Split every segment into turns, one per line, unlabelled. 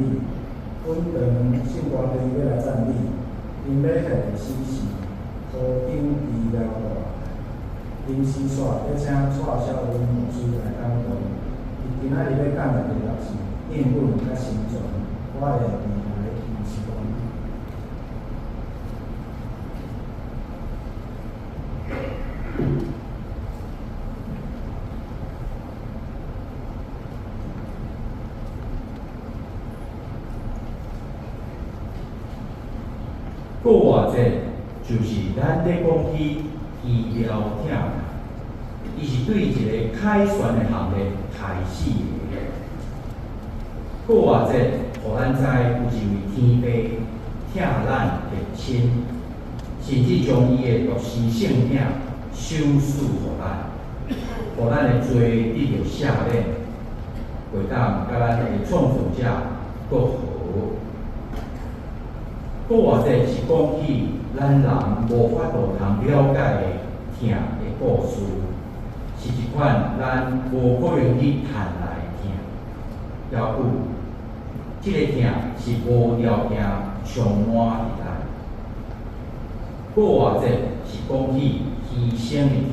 你，阮长姓大地要来赞美，因要下死时，土顶医疗大，临时煞要请蔡小文牧师来讲道。伊今仔日要讲的题目是应允甲成全，我的未来预示光。
过活者就是咱咧讲起医疗疼，伊是对一个凯旋的行列开始的。过活者，互咱知有一位天父疼咱的亲，甚至将伊的独生性命收赐互咱，互咱的罪得到赦免，会当甲咱的创造者搁好。过活者是讲起咱人无法度通了解的疼的故事，是一款咱无可能去谈来的疼。要有，这个疼是无条件充满伫咱。过活者是讲起牺牲的疼，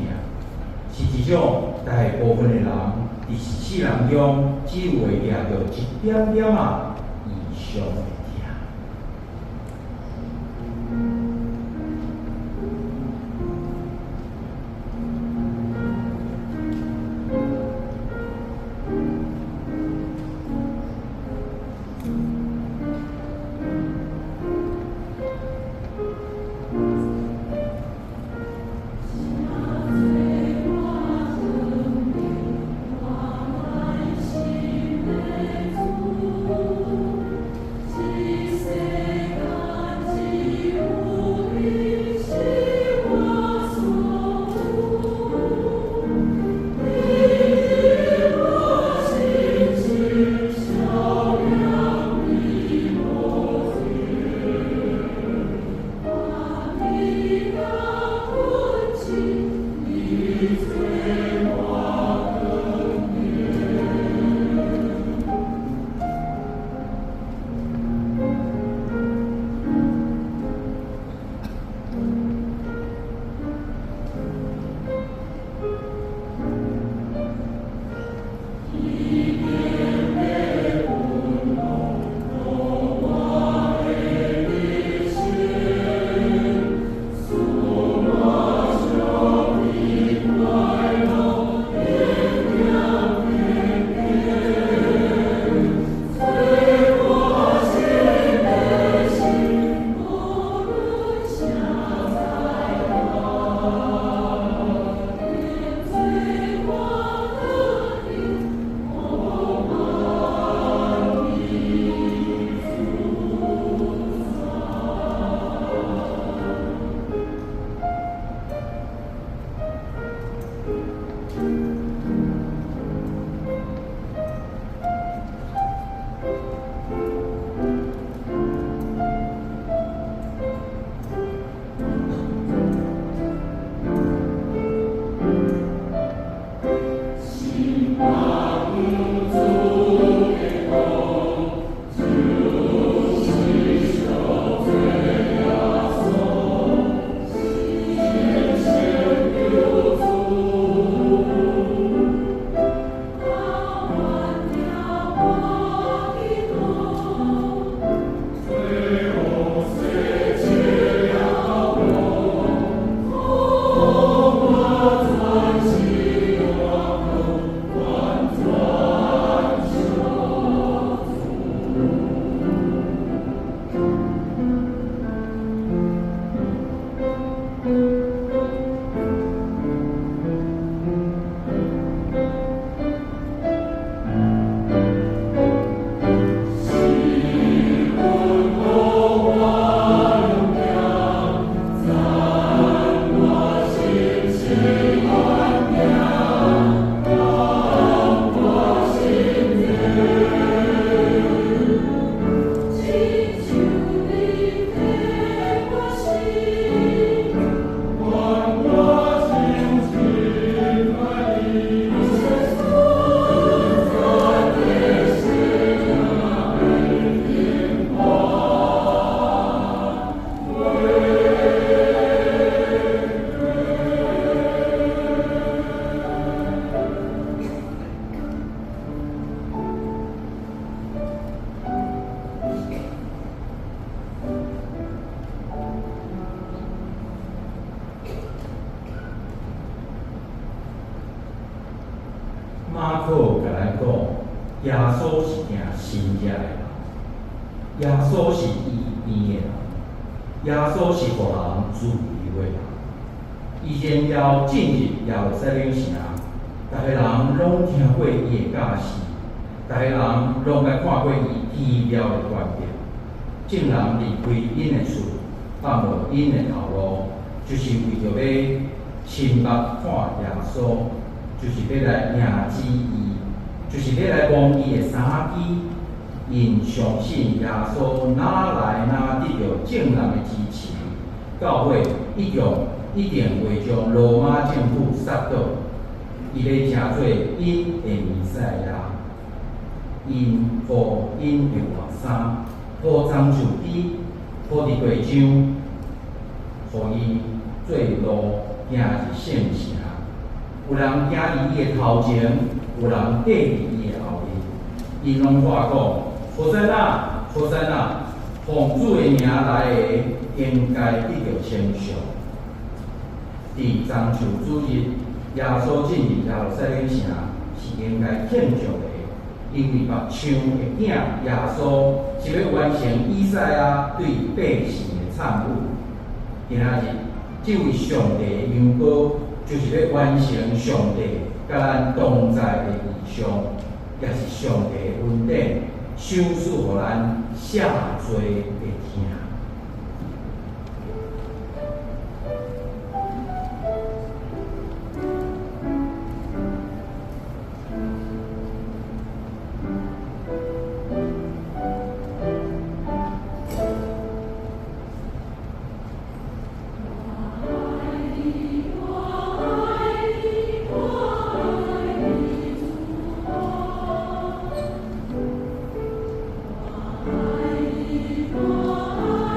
是一种大部分的人伫世人中只有会掠到一点点啊以上的。有甲咱讲，耶稣是行神迹的人，耶稣是医病的人，耶稣是互人自由的人。伊然要进入耶路撒冷城，逐个人拢听过伊的教示，逐个人拢捌看过伊奇妙的权柄。众人离开因的厝，放无因的头路，就是为着要亲目看耶稣，就是要来迎接伊，就是要来摸伊的衫衣。因相信耶稣哪来哪得到众人的支持，教会一定会将罗马政府杀倒。伊要成做因的弥赛亚，因互因着外衫，铺棕树枝，铺伫地上，互伊做路行入圣城。有人行伫伊的头前，有人缀伫伊的后面。因拢话讲：何塞那，何塞那，奉主的名来的，应该得到称颂。伫棕树主日，耶稣进入耶路撒冷城是应该庆祝的，因为目炁的囝耶稣是要完成以赛亚对百姓的忏悔。今仔日，这位上帝的羊羔，就是要完成上帝甲咱同在的意向，也是上帝的恩典，赏赐互咱赦罪的听。
爱你。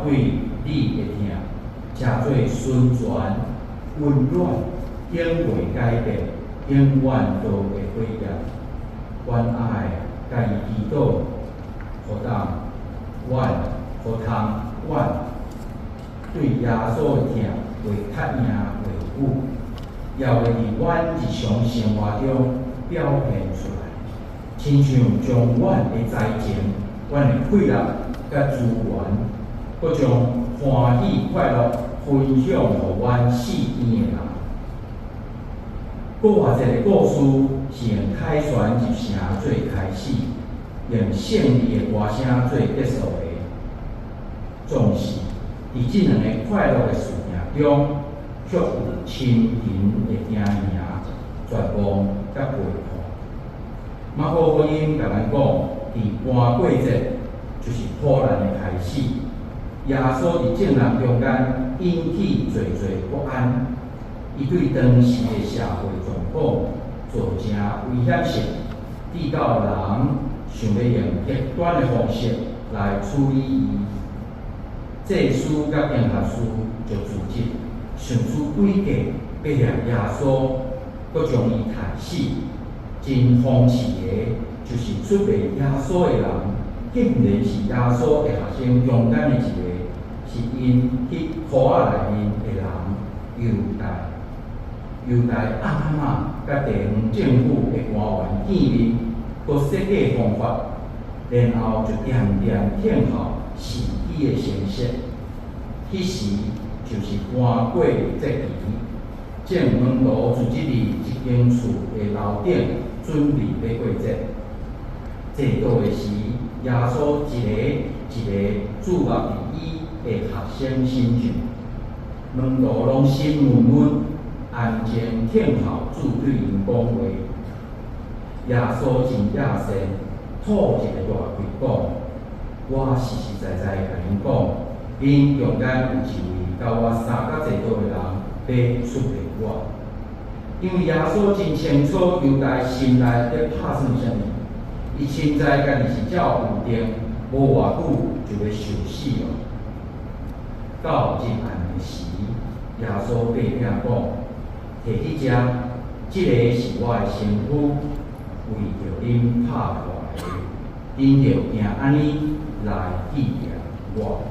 对你的疼，车做顺传温暖，永袂改变，永远都会回应。阮爱甲伊祈祷，互阮对耶稣的疼会较赢会久，也会伫阮日常生活中表现出来，亲像将阮的财前、阮的快乐甲资源，搁将欢喜快乐分享互阮四边的人。搁偌一个故事是用凯旋入城做开始，用胜利的歌声做结束的。总是伫即两个快乐的事件中，却有亲情的惊赢、绝望甲背叛。马可福音甲咱讲，伫寒过节就是苦难的开始。耶稣伫众人中间引起惴惴不安，伊对当时的社会状况做成危险性，致到人想要用极端的方式来处理伊。祭司甲经学师就组织，想出诡计，逼掠耶稣，搁将伊杀死。真讽刺的，就是出卖耶稣的人，竟然是耶稣的学生中间的一个，是因迄箍仔内面的人犹大。犹大暗甲地方政府的官员见面，搁设计方法，然后就点听候死伊的形式。迄时就是寒过节期，正门徒自己伫一间厝的楼顶准备要过节。节到的时，耶稣一个注目伫伊的学生身上，门徒拢心闷闷，安静听候主对因讲话。耶稣真野性，吐一个大气讲：我实实在在甲恁讲，恁中间有一位甲我相甲济多的人要出卖我。因为耶稣真清楚犹大心内在拍算啥物，伊清知家己是照预定，无偌久就要受死了。到日暗的时，耶稣对囝讲：摕去食，即个是我的身躯，为着恁拍落来的，恁着行安尼来纪念我。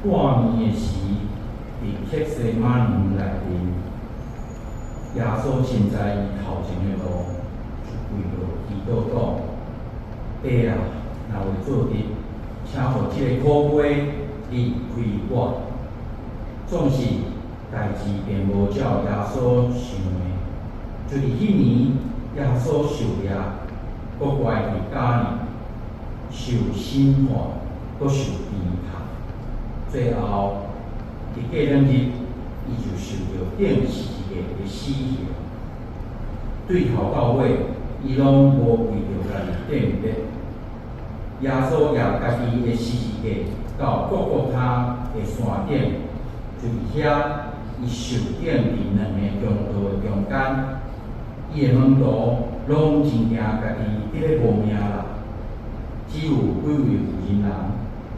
半暝的时，伫克西马尼内面，耶稣凊知伊头前的路，就跪落祈祷讲：爸啊，若会做得，请互即个苦杯离开我。总是代志并无照耶稣想的，就是迄年耶稣受掠，搁关伫家里，受审判，搁受鞭挞，最后伫过两日，伊就受到钉十字架的死刑。对头到尾，伊拢无为着家己顶礼。耶稣也家己的十字架到各各他的山顶。就伫遐，伊受顶伫两个强盗的中间，伊的门徒拢真惊家己伫咧无命啦。只有几位有钱人，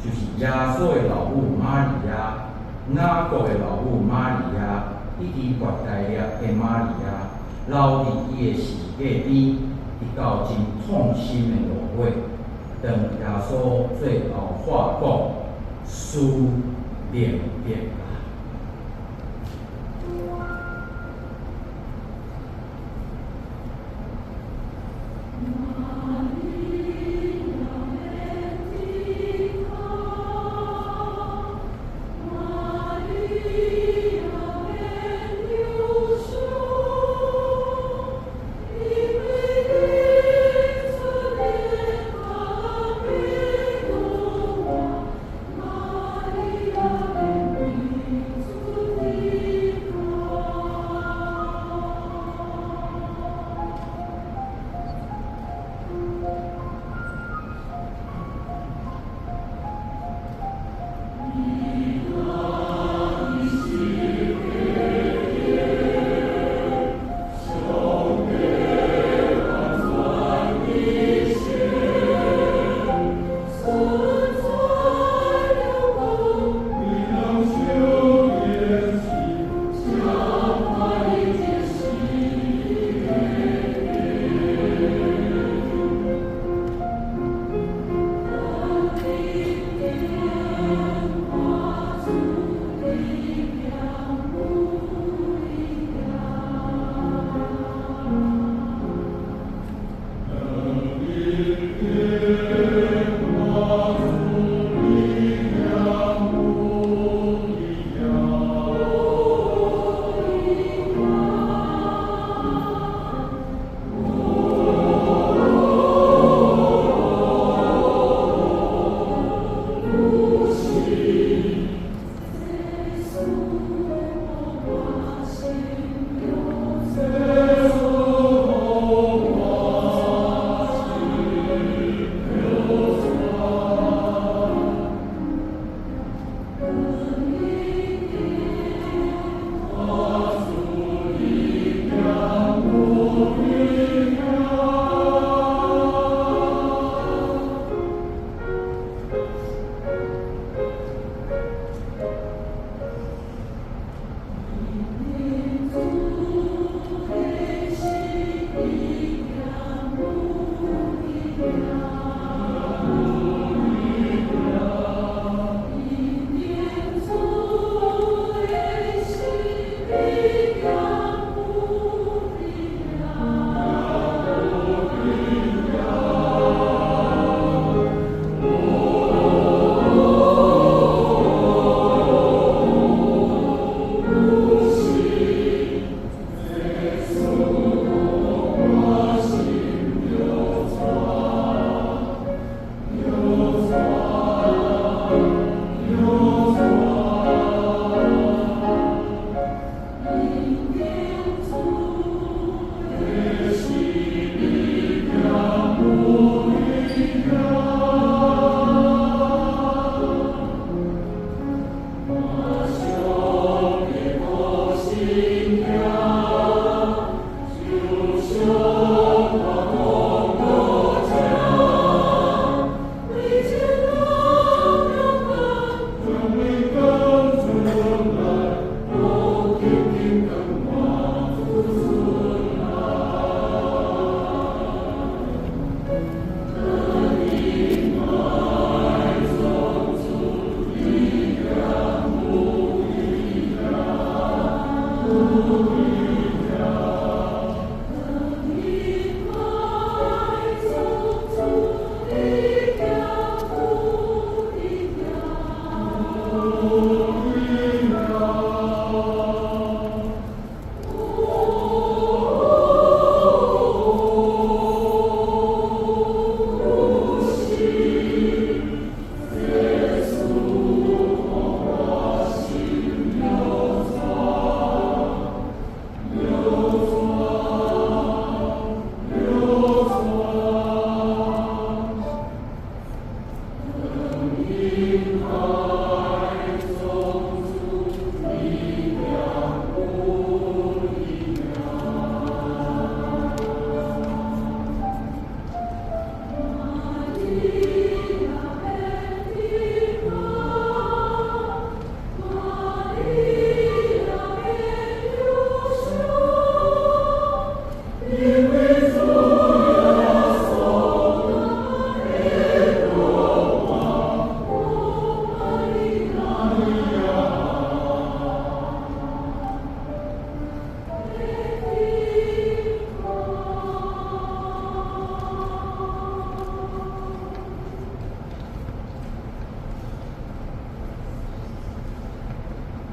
就是耶稣的老母玛利亚、雅各的老母玛利亚，以及掘大粒的玛利亚，留伫伊的十字架边，直到真痛心的落尾，当耶稣最后话讲：书念遍啦。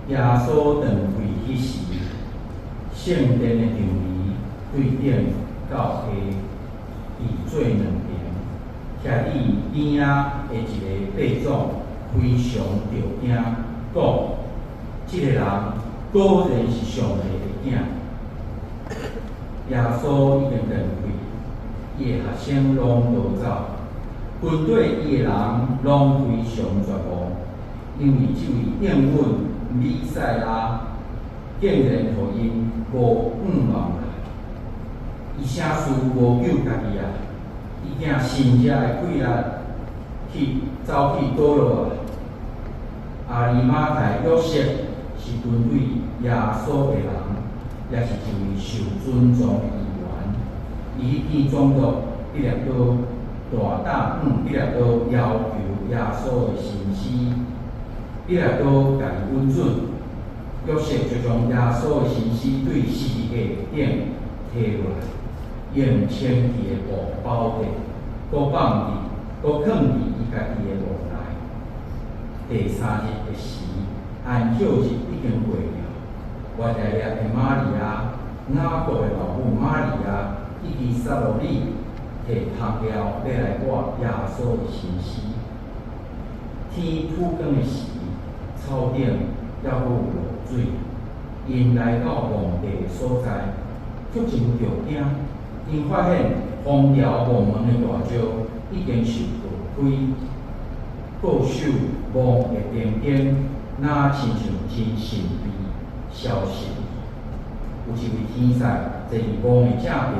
耶稣长跪迄时，圣殿的墙篱对顶到下被做两边，徛伫边仔的一个伯祖非常着惊，讲：这个人果然是上帝的囝。耶稣已经长跪，伊的学生拢逃走，跟对伊的人拢非常绝望，因为这位应允弥赛亚竟然互因无望来，伊啥事无救家己啊！伊惊神者的鬼力去走去倒落啊！阿里马太约瑟是跟对耶稣的人，也是一位受尊重的议员。伊见总督一粒刀大胆一粒刀要求耶稣的神师。彼拉多家己允准，约瑟就将耶稣的神尸对十字架顶摕落来，用清气的布包着，搁放伫，搁放伫伊家己的墓内。第三日的时，安息日已经过了，外在的玛利亚、雅各的老母玛利亚以及撒罗里摕香料要来挂耶稣的神尸。天曝光的时，草顶还佫有落水，因来到皇帝的所在，足真着惊，因发现封条墓门的大石已经受破开，固守墓的边边，哪亲像真神秘消息。有一位天使坐伫墓的正边，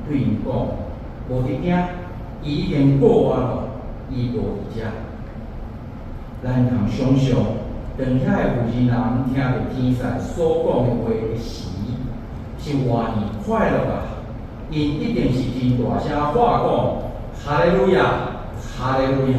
对因讲：无得惊，伊已经过完了，伊无伫遮。咱通想象。当遐个妇人人听着天使所讲的话的时，是偌呢快乐啊！因一定是真大声话讲：哈利路亚，哈利路亚！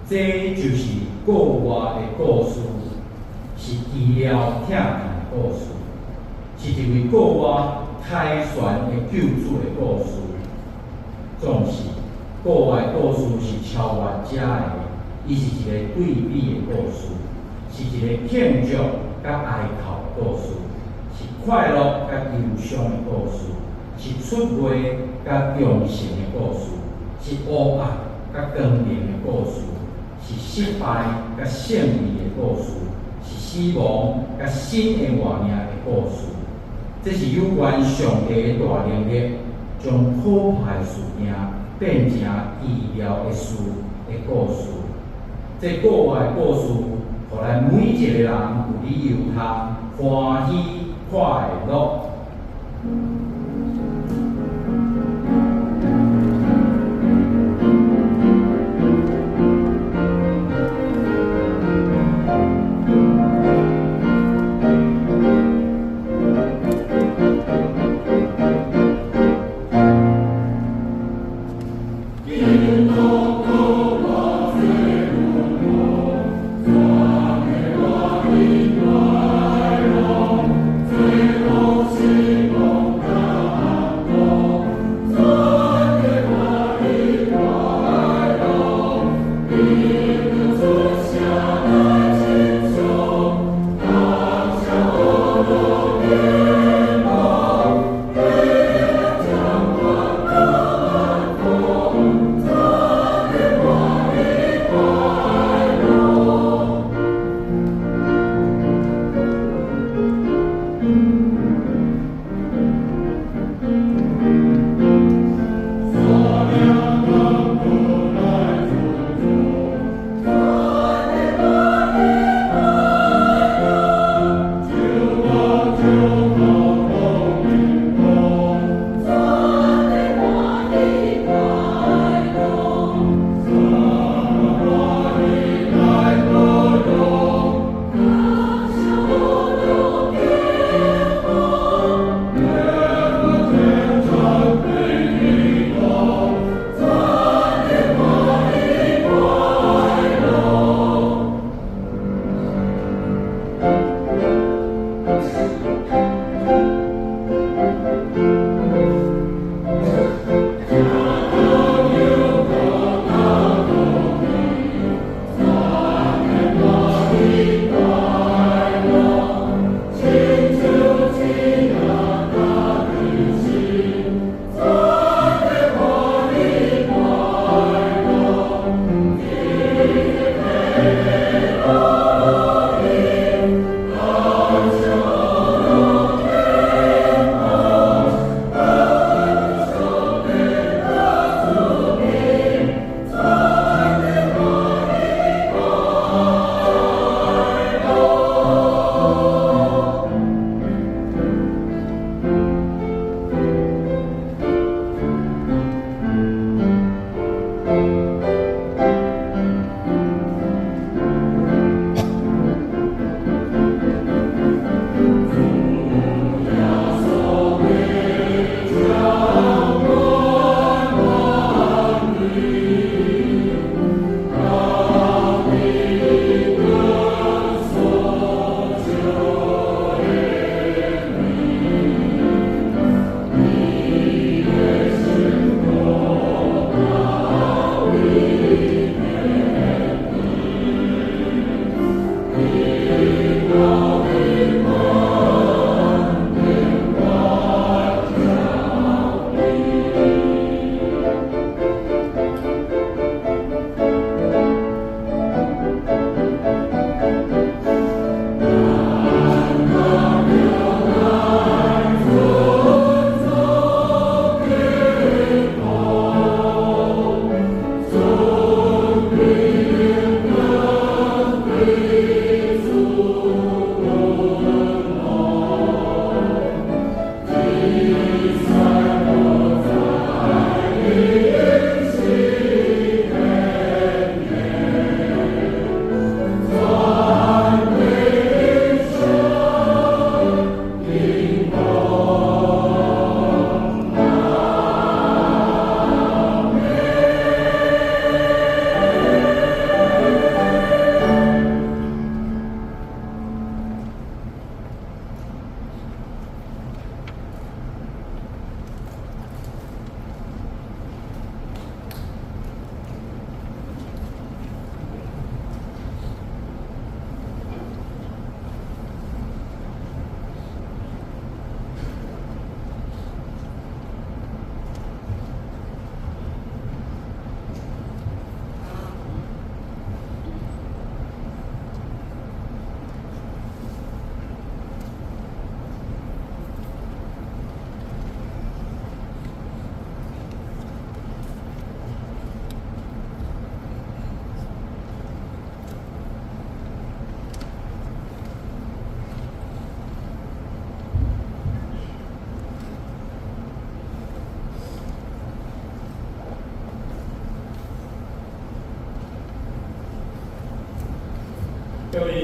这就是国外的故事，是医疗疼痛的故事，是一位国外凯旋的救主的故事。总是国外故事是超越者的，伊是一个对比的故事，是一个庆祝甲哀悼的故事，是快乐甲忧伤的故事，是出卖甲忠诚的故事，是黑暗甲光明的故事，是失败甲胜利的故事，是死亡甲新的活命的故事。这是有关上帝的大能力，将可怕的事件变成医疗的事的故事。这国外的故事，互咱每一个人有理由通欢喜快乐。
各位。